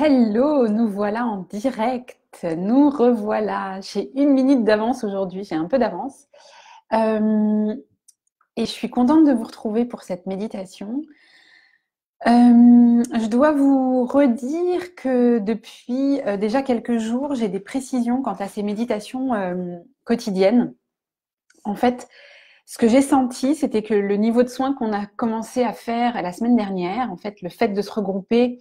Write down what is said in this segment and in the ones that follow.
Hello, nous voilà en direct. Nous revoilà. J'ai 1 minute d'avance aujourd'hui, j'ai un peu d'avance. Euh, et je suis contente de vous retrouver pour cette méditation. Je dois vous redire que depuis déjà quelques jours, j'ai des précisions quant à ces méditations quotidiennes. En fait, ce que j'ai senti, c'était que le niveau de soin qu'on a commencé à faire la semaine dernière, en fait, le fait de se regrouper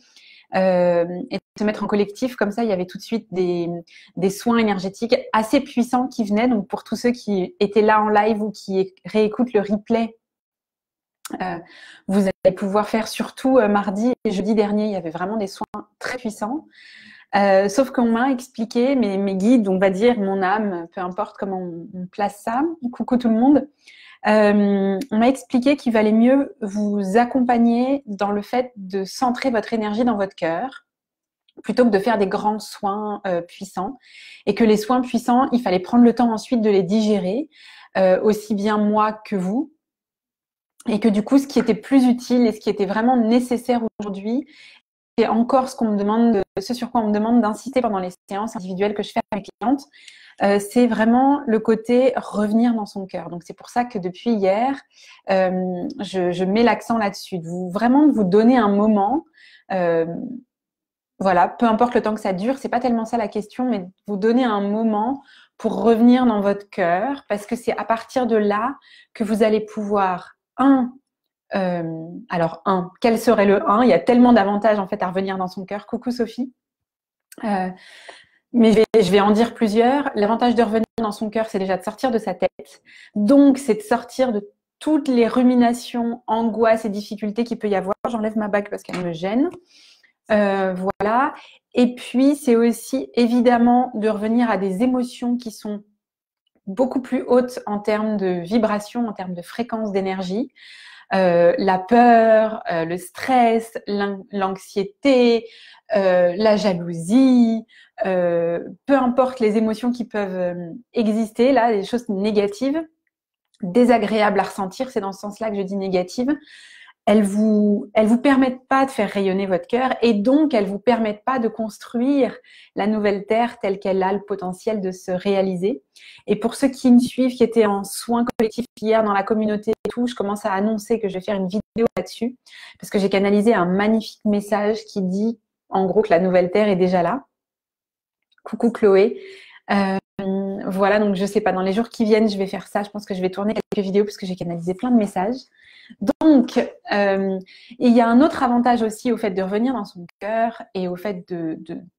et de se mettre en collectif, comme ça, il y avait tout de suite des soins énergétiques assez puissants qui venaient. Donc, pour tous ceux qui étaient là en live ou qui réécoutent le replay, vous allez pouvoir faire surtout mardi et jeudi dernier, il y avait vraiment des soins très puissants. Sauf qu'on m'a expliqué, mes guides, on va dire, mon âme, peu importe comment on place ça, coucou tout le monde, on m'a expliqué qu'il valait mieux vous accompagner dans le fait de centrer votre énergie dans votre cœur, plutôt que de faire des grands soins puissants, et que les soins puissants, il fallait prendre le temps ensuite de les digérer, aussi bien moi que vous, et que du coup, ce qui était plus utile et ce qui était vraiment nécessaire aujourd'hui, c'est encore ce sur quoi on me demande d'inciter pendant les séances individuelles que je fais avec mes clientes, c'est vraiment le côté revenir dans son cœur. Donc c'est pour ça que depuis hier, je mets l'accent là-dessus, de vous donner un moment. Voilà, peu importe le temps que ça dure, c'est pas tellement ça la question, mais vous donner un moment pour revenir dans votre cœur, parce que c'est à partir de là que vous allez pouvoir, quel serait le 1? Il y a tellement d'avantages en fait à revenir dans son cœur. Coucou Sophie. Mais je vais en dire plusieurs. L'avantage de revenir dans son cœur, c'est déjà de sortir de sa tête. Donc, c'est de sortir de toutes les ruminations, angoisses et difficultés qu'il peut y avoir. J'enlève ma bague parce qu'elle me gêne. Voilà. Et puis, c'est aussi évidemment de revenir à des émotions qui sont beaucoup plus hautes en termes de vibration, en termes de fréquence d'énergie. La peur, le stress, l'anxiété, la jalousie, peu importe les émotions qui peuvent exister, là, les choses négatives, désagréables à ressentir, c'est dans ce sens-là que je dis négatives, elles vous permettent pas de faire rayonner votre cœur et donc elles vous permettent pas de construire la nouvelle terre telle qu'elle a le potentiel de se réaliser. Et pour ceux qui me suivent, qui étaient en soins collectifs hier dans la communauté et tout, je commence à annoncer que je vais faire une vidéo là-dessus parce que j'ai canalisé un magnifique message qui dit en gros que la nouvelle terre est déjà là. Coucou Chloé. Voilà, donc je sais pas, dans les jours qui viennent, je vais faire ça. Je pense que je vais tourner quelques vidéos parce que j'ai canalisé plein de messages. Donc, il y a un autre avantage aussi au fait de revenir dans son cœur et au fait de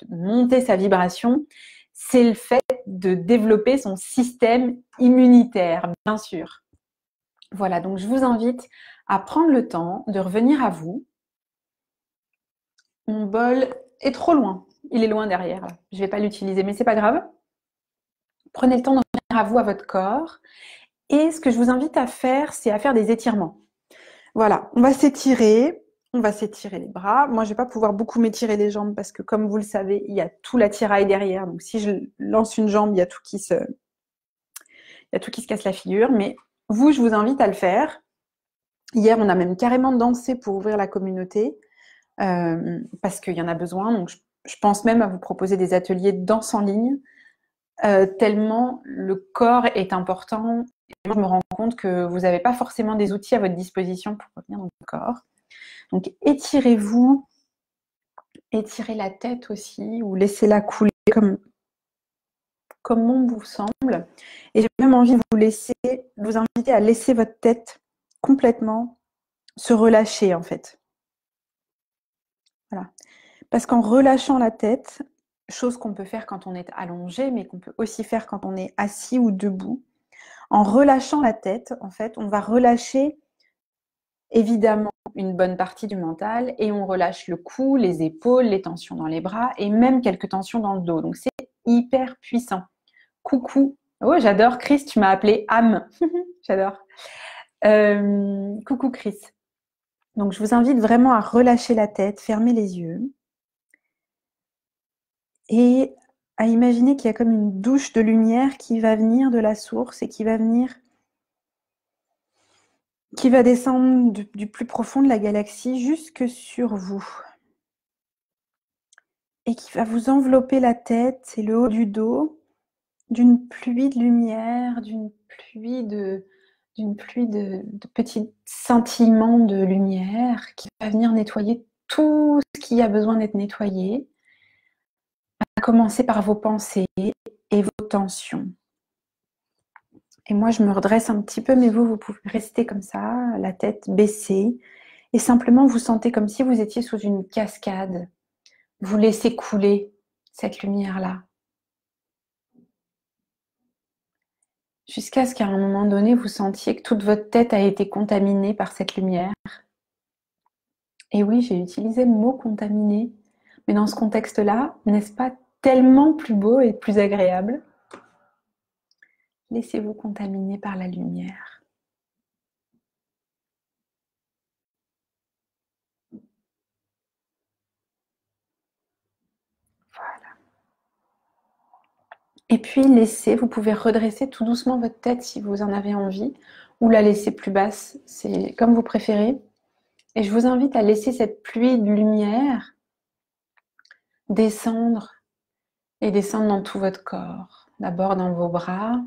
monter sa vibration, c'est le fait de développer son système immunitaire, bien sûr. Voilà, donc je vous invite à prendre le temps de revenir à vous. Mon bol est trop loin. Il est loin derrière. Je ne vais pas l'utiliser, mais c'est pas grave. Prenez le temps de revenir à vous, à votre corps. Et ce que je vous invite à faire, c'est à faire des étirements. Voilà, on va s'étirer les bras. Moi, je vais pas pouvoir beaucoup m'étirer les jambes parce que, comme vous le savez, il y a tout l'attirail derrière. Donc, si je lance une jambe, il y a tout qui se casse la figure. Mais vous, je vous invite à le faire. Hier, on a même carrément dansé pour ouvrir la communauté parce qu'il y en a besoin. Donc, je pense même à vous proposer des ateliers de danse en ligne tellement le corps est important. Et moi, je me rends compte que vous n'avez pas forcément des outils à votre disposition pour revenir dans le corps. Donc, étirez-vous, étirez la tête aussi, ou laissez-la couler comme bon vous semble. Et j'ai même envie de vous inviter à laisser votre tête complètement se relâcher, en fait. Voilà. Parce qu'en relâchant la tête, chose qu'on peut faire quand on est allongé, mais qu'on peut aussi faire quand on est assis ou debout, en relâchant la tête, en fait, on va relâcher évidemment une bonne partie du mental et on relâche le cou, les épaules, les tensions dans les bras et même quelques tensions dans le dos. Donc c'est hyper puissant. Coucou. Oh, j'adore Chris, tu m'as appelé âme. J'adore. Coucou Chris. Donc je vous invite vraiment à relâcher la tête, fermer les yeux et à imaginer qu'il y a comme une douche de lumière qui va venir de la source et qui va descendre du plus profond de la galaxie jusque sur vous. et qui va vous envelopper la tête et le haut du dos d'une pluie de lumière, d'une pluie de petits scintillements de lumière qui va venir nettoyer tout ce qui a besoin d'être nettoyé, à commencer par vos pensées et vos tensions. Et moi, je me redresse un petit peu, mais vous pouvez rester comme ça, la tête baissée, et simplement vous sentez comme si vous étiez sous une cascade. Vous laissez couler cette lumière-là. Jusqu'à ce qu'à un moment donné, vous sentiez que toute votre tête a été contaminée par cette lumière. Et oui, j'ai utilisé le mot contaminé, mais dans ce contexte-là, n'est-ce pas tellement plus beau et plus agréable? Laissez-vous contaminer par la lumière. Voilà. Et puis laissez, vous pouvez redresser tout doucement votre tête si vous en avez envie, ou la laisser plus basse, c'est comme vous préférez. Et je vous invite à laisser cette pluie de lumière descendre et descendre dans tout votre corps. D'abord dans vos bras.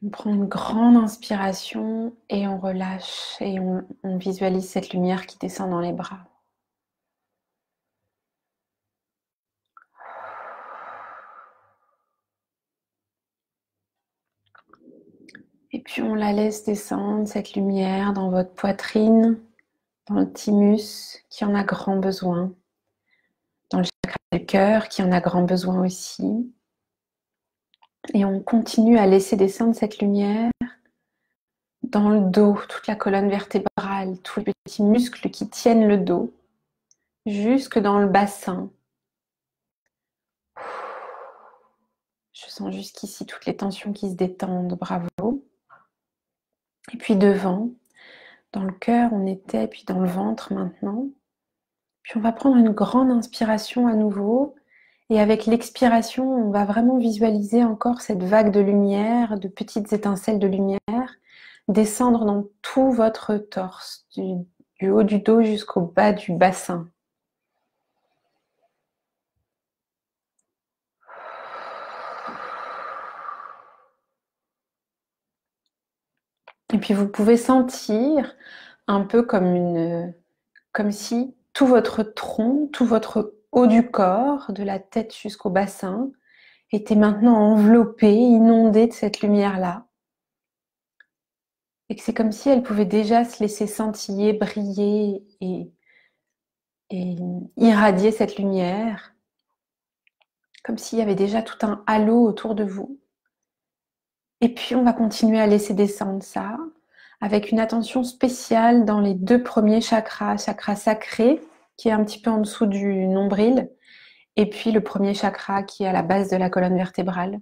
On prend une grande inspiration et on relâche et on visualise cette lumière qui descend dans les bras. Et puis on la laisse descendre, cette lumière, dans votre poitrine, dans le thymus qui en a grand besoin, dans le chakra du cœur qui en a grand besoin aussi. Et on continue à laisser descendre cette lumière dans le dos, toute la colonne vertébrale, tous les petits muscles qui tiennent le dos, jusque dans le bassin. Je sens jusqu'ici toutes les tensions qui se détendent, bravo. Et puis devant, dans le cœur on était, puis dans le ventre maintenant. Puis on va prendre une grande inspiration à nouveau. Et avec l'expiration, on va vraiment visualiser encore cette vague de lumière, de petites étincelles de lumière, descendre dans tout votre torse, du haut du dos jusqu'au bas du bassin. Et puis vous pouvez sentir un peu comme si tout votre tronc, tout votre haut du corps, de la tête jusqu'au bassin, était maintenant enveloppé, inondé de cette lumière-là. Et que c'est comme si elle pouvait déjà se laisser scintiller, briller et irradier cette lumière, comme s'il y avait déjà tout un halo autour de vous. Et puis on va continuer à laisser descendre ça, avec une attention spéciale dans les deux premiers chakras, chakra sacré, qui est un petit peu en dessous du nombril, et puis le premier chakra qui est à la base de la colonne vertébrale.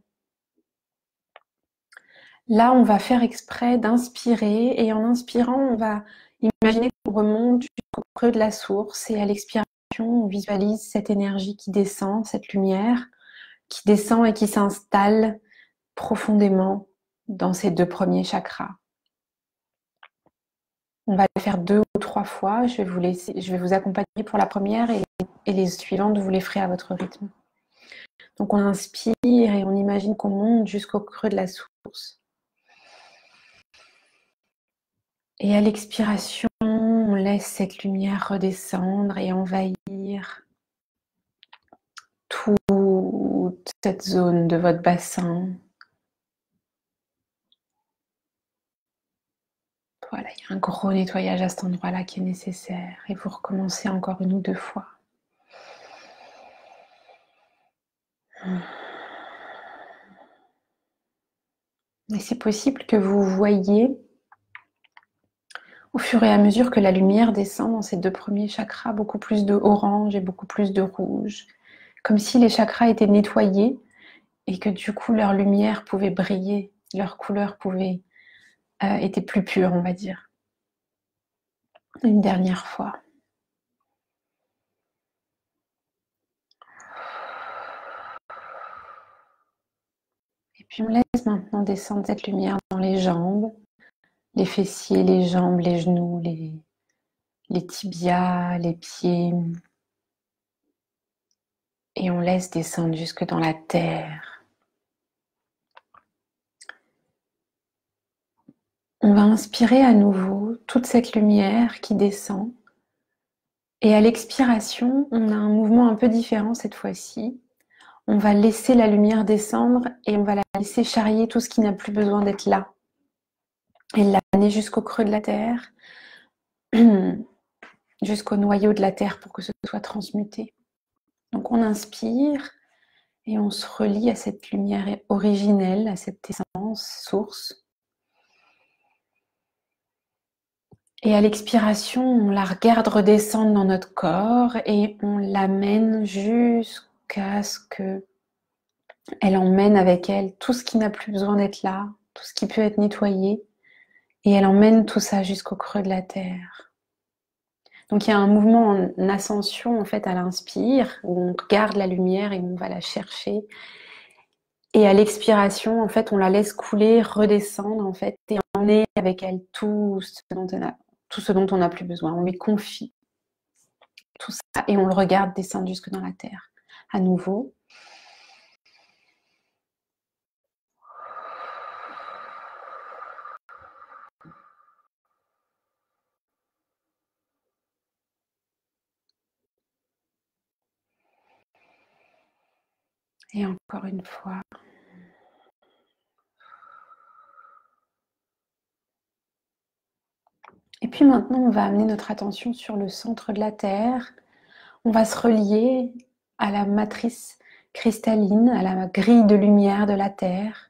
Là, on va faire exprès d'inspirer, et en inspirant, on va imaginer qu'on remonte jusqu'au creux de la source, et à l'expiration, on visualise cette énergie qui descend, cette lumière qui descend et qui s'installe profondément dans ces deux premiers chakras. On va le faire 2 ou 3 fois. Je vais vous accompagner pour la première et les suivantes, vous les ferez à votre rythme. Donc on inspire et on imagine qu'on monte jusqu'au creux de la source. Et à l'expiration, on laisse cette lumière redescendre et envahir toute cette zone de votre bassin. Voilà, il y a un gros nettoyage à cet endroit-là qui est nécessaire. Et vous recommencez encore 1 ou 2 fois. Et c'est possible que vous voyez, au fur et à mesure que la lumière descend dans ces deux premiers chakras, beaucoup plus de orange et beaucoup plus de rouge. Comme si les chakras étaient nettoyés et que du coup leur lumière pouvait briller, leur couleur était plus pure, on va dire. Une dernière fois. Et puis on laisse maintenant descendre cette lumière dans les jambes, les fessiers, les jambes, les genoux, les tibias, les pieds. Et on laisse descendre jusque dans la terre. On va inspirer à nouveau toute cette lumière qui descend. Et à l'expiration, on a un mouvement un peu différent cette fois-ci. On va laisser la lumière descendre et on va la laisser charrier tout ce qui n'a plus besoin d'être là. Et l'amener jusqu'au creux de la terre, jusqu'au noyau de la terre pour que ce soit transmuté. Donc on inspire et on se relie à cette lumière originelle, à cette essence, source. Et à l'expiration, on la regarde redescendre dans notre corps et on l'amène jusqu'à ce que elle emmène avec elle tout ce qui n'a plus besoin d'être là, tout ce qui peut être nettoyé. Et elle emmène tout ça jusqu'au creux de la terre. Donc il y a un mouvement en ascension en fait à l'inspire, où on regarde la lumière et on va la chercher. Et à l'expiration, en fait, on la laisse couler, redescendre en fait, et emmener avec elle tout ce dont on n'a plus besoin. On lui confie tout ça et on le regarde descendre jusque dans la terre. À nouveau. Et encore une fois. Et puis maintenant, on va amener notre attention sur le centre de la Terre. On va se relier à la matrice cristalline, à la grille de lumière de la Terre.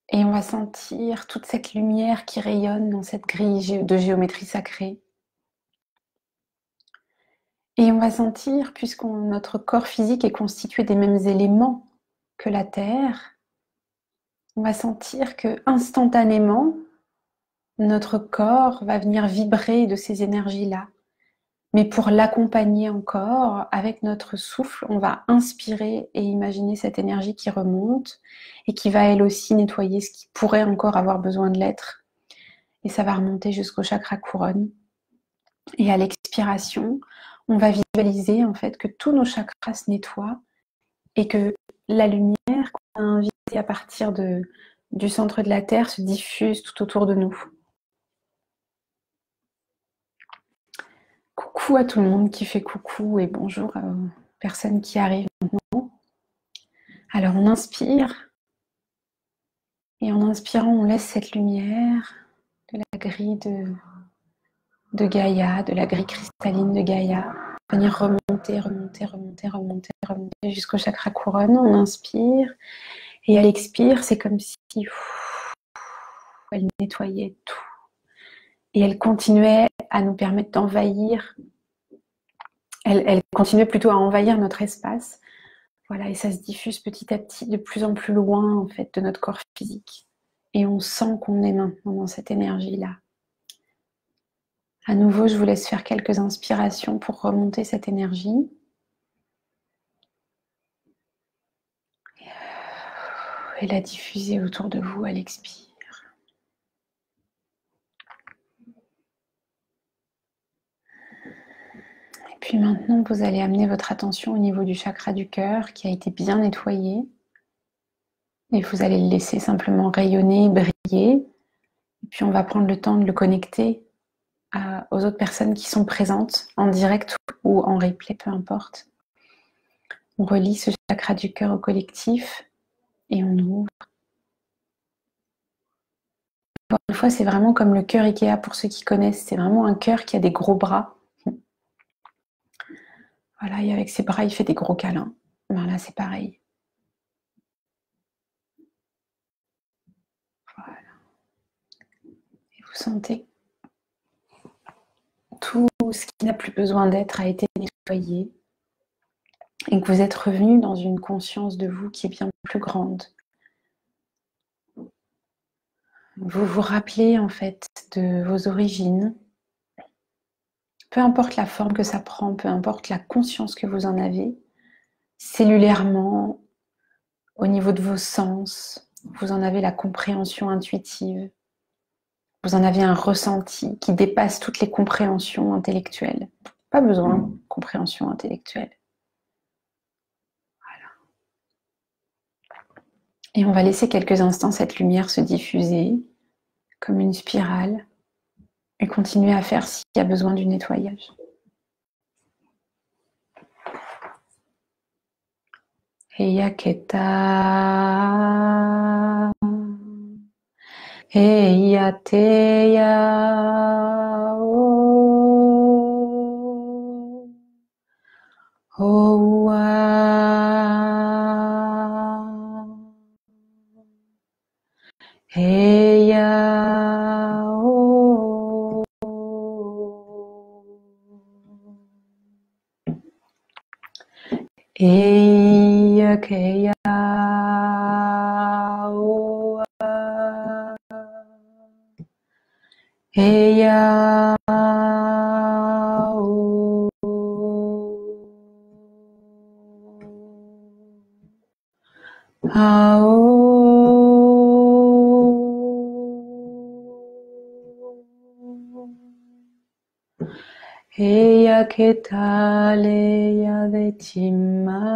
Et on va sentir toute cette lumière qui rayonne dans cette grille de géométrie sacrée. Et on va sentir, puisque notre corps physique est constitué des mêmes éléments que la Terre, on va sentir que instantanément, notre corps va venir vibrer de ces énergies-là. Mais pour l'accompagner encore, avec notre souffle, on va inspirer et imaginer cette énergie qui remonte et qui va elle aussi nettoyer ce qui pourrait encore avoir besoin de l'être. Et ça va remonter jusqu'au chakra couronne. Et à l'expiration, on va visualiser en fait que tous nos chakras se nettoient et que la lumière qu'on a invitée à partir du centre de la Terre se diffuse tout autour de nous. Coucou à tout le monde qui fait coucou et bonjour aux personnes qui arrivent maintenant. Alors on inspire et en inspirant on laisse cette lumière de la grille de Gaïa, de la grille cristalline de Gaïa venir remonter, remonter, remonter, remonter, remonter jusqu'au chakra couronne. On inspire et à l'expire c'est comme si elle nettoyait tout et elle continuait à nous permettre d'envahir. Elle continuait plutôt à envahir notre espace. Voilà, et ça se diffuse petit à petit de plus en plus loin en fait de notre corps physique. Et on sent qu'on est maintenant dans cette énergie-là. À nouveau, je vous laisse faire quelques inspirations pour remonter cette énergie. Et la diffuser autour de vous à l'expire. Et puis maintenant, vous allez amener votre attention au niveau du chakra du cœur qui a été bien nettoyé. Et vous allez le laisser simplement rayonner, briller. Et puis on va prendre le temps de le connecter aux autres personnes qui sont présentes en direct ou en replay, peu importe. On relie ce chakra du cœur au collectif et on ouvre. Encore une fois, c'est vraiment comme le cœur Ikea pour ceux qui connaissent. C'est vraiment un cœur qui a des gros bras. Voilà, et avec ses bras, il fait des gros câlins. Voilà, c'est pareil. Voilà. Et vous sentez tout ce qui n'a plus besoin d'être a été nettoyé et que vous êtes revenu dans une conscience de vous qui est bien plus grande. Vous vous rappelez en fait de vos origines, peu importe la forme que ça prend, peu importe la conscience que vous en avez, cellulairement, au niveau de vos sens, vous en avez la compréhension intuitive. vous en avez un ressenti qui dépasse toutes les compréhensions intellectuelles. Pas besoin de compréhension intellectuelle. Voilà. Et on va laisser quelques instants cette lumière se diffuser comme une spirale et continuer à faire s'il y a besoin du nettoyage. Eyaketa, Eyateya, Owa, Eya, Eyakeya, Eya, Eyaketaleya vetimane.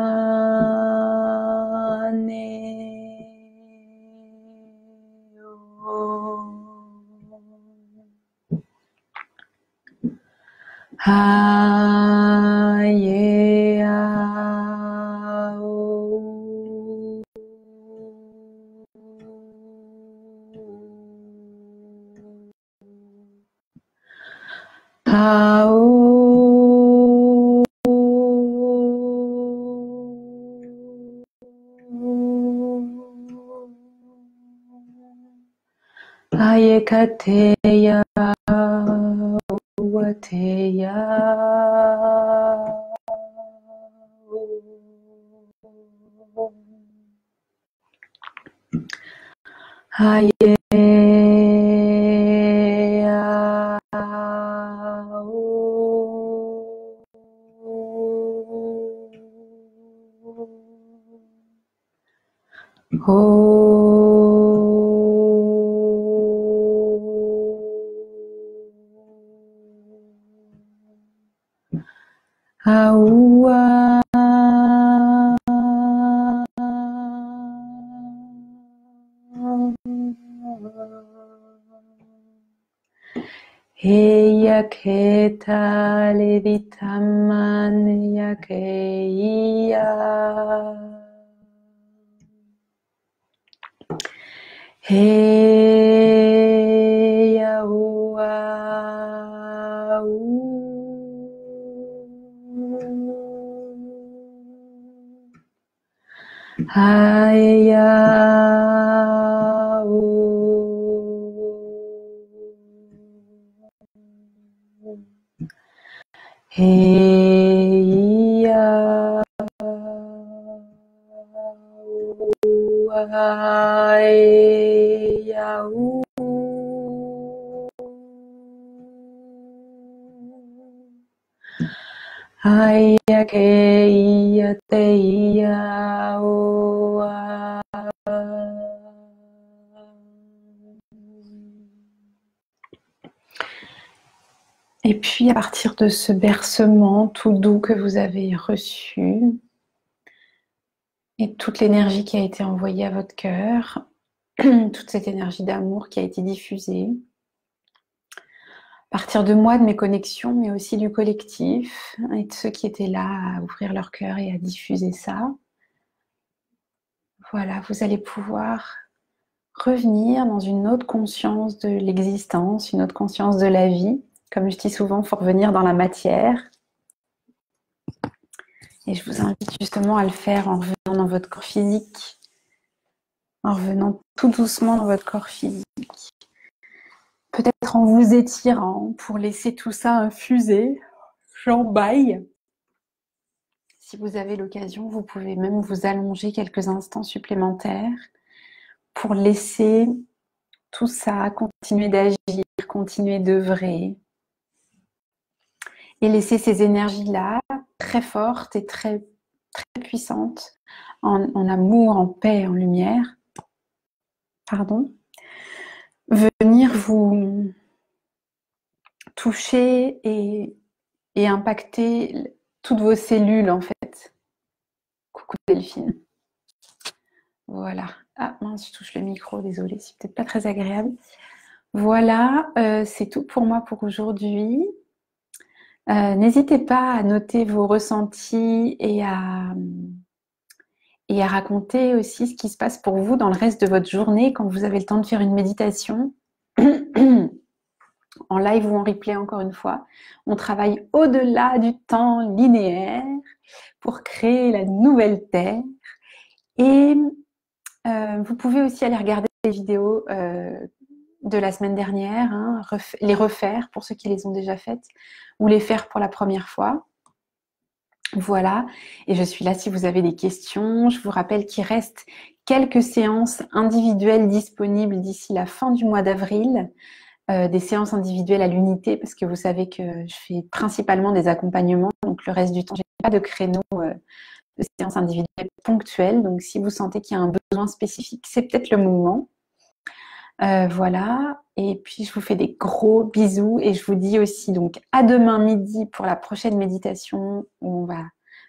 Ayekateya, Wateya, Ayeya, Aua, Eyaketa levitamane yakeia. Eya ua Haya Heya Haya keia teia oa. Et puis à partir de ce bercement tout doux que vous avez reçu et toute l'énergie qui a été envoyée à votre cœur, toute cette énergie d'amour qui a été diffusée, à partir de moi, de mes connexions, mais aussi du collectif et de ceux qui étaient là à ouvrir leur cœur et à diffuser ça. Voilà, vous allez pouvoir revenir dans une autre conscience de l'existence, une autre conscience de la vie. Comme je dis souvent, il faut revenir dans la matière. Et je vous invite justement à le faire en revenant dans votre corps physique, en revenant tout doucement dans votre corps physique. Peut-être en vous étirant pour laisser tout ça infuser. J'embaille. Si vous avez l'occasion, vous pouvez même vous allonger quelques instants supplémentaires pour laisser tout ça continuer d'agir, continuer d'œuvrer. Et laisser ces énergies-là très fortes et très, très puissantes en amour, en paix, en lumière. Pardon. venir vous toucher et impacter toutes vos cellules en fait. Coucou Delphine. Voilà. Ah mince, je touche le micro, désolée, c'est peut-être pas très agréable. Voilà, c'est tout pour moi pour aujourd'hui. N'hésitez pas à noter vos ressentis et à raconter aussi ce qui se passe pour vous dans le reste de votre journée quand vous avez le temps de faire une méditation. En live ou en replay encore une fois. On travaille au-delà du temps linéaire pour créer la nouvelle Terre. Et vous pouvez aussi aller regarder les vidéos de la semaine dernière, hein, les refaire pour ceux qui les ont déjà faites ou les faire pour la première fois. Voilà, et je suis là si vous avez des questions. Je vous rappelle qu'il reste quelques séances individuelles disponibles d'ici la fin du mois d'avril. Des séances individuelles à l'unité parce que vous savez que je fais principalement des accompagnements, donc le reste du temps, je n'ai pas de créneau de séances individuelles ponctuelles. Donc si vous sentez qu'il y a un besoin spécifique, c'est peut-être le moment. Voilà, et puis je vous fais des gros bisous et je vous dis aussi donc à demain midi pour la prochaine méditation où on va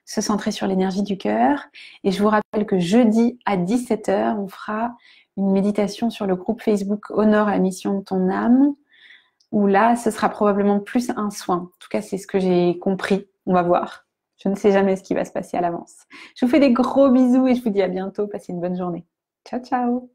se centrer sur l'énergie du cœur. Et je vous rappelle que jeudi à 17h, on fera une méditation sur le groupe Facebook Honore la mission de ton âme, où là, ce sera probablement plus un soin. En tout cas, c'est ce que j'ai compris. On va voir. Je ne sais jamais ce qui va se passer à l'avance. Je vous fais des gros bisous et je vous dis à bientôt. Passez une bonne journée. Ciao, ciao!